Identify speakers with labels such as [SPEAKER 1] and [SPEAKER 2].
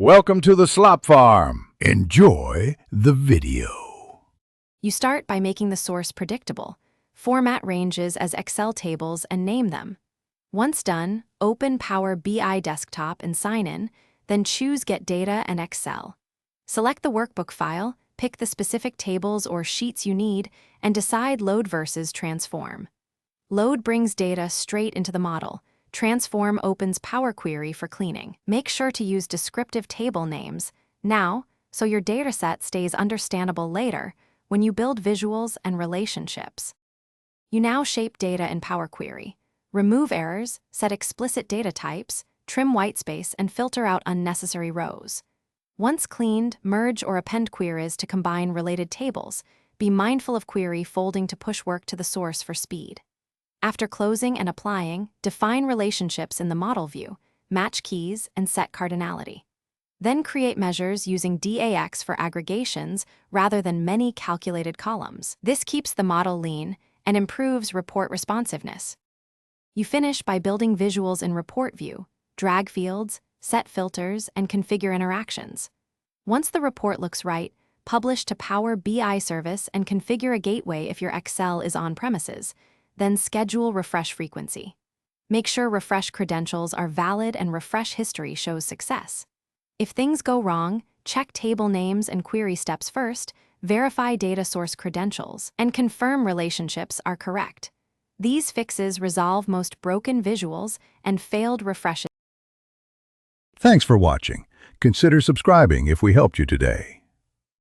[SPEAKER 1] Welcome to the Slop Farm. Enjoy the video.
[SPEAKER 2] You start by making the source predictable. Format ranges as Excel tables and name them. Once done, open Power BI Desktop and sign in, then choose Get Data and Excel. Select the workbook file, pick the specific tables or sheets you need, and decide Load versus Transform. Load brings data straight into the model. Transform opens Power Query for cleaning. Make sure to use descriptive table names now so your dataset stays understandable later when you build visuals and relationships. You now shape data in Power Query. Remove errors, set explicit data types, trim whitespace, and filter out unnecessary rows. Once cleaned, merge or append queries to combine related tables. Be mindful of query folding to push work to the source for speed. After closing and applying, define relationships in the model view, match keys, and set cardinality. Then create measures using DAX for aggregations rather than many calculated columns. This keeps the model lean and improves report responsiveness. You finish by building visuals in Report View, drag fields, set filters, and configure interactions. Once the report looks right, publish to Power BI Service and configure a gateway if your Excel is on premises. Then schedule refresh frequency. Make sure refresh credentials are valid and refresh history shows success. If things go wrong, check table names and query steps first, verify data source credentials, and confirm relationships are correct. These fixes resolve most broken visuals and failed refreshes.
[SPEAKER 1] Thanks for watching. Consider subscribing if we helped you today.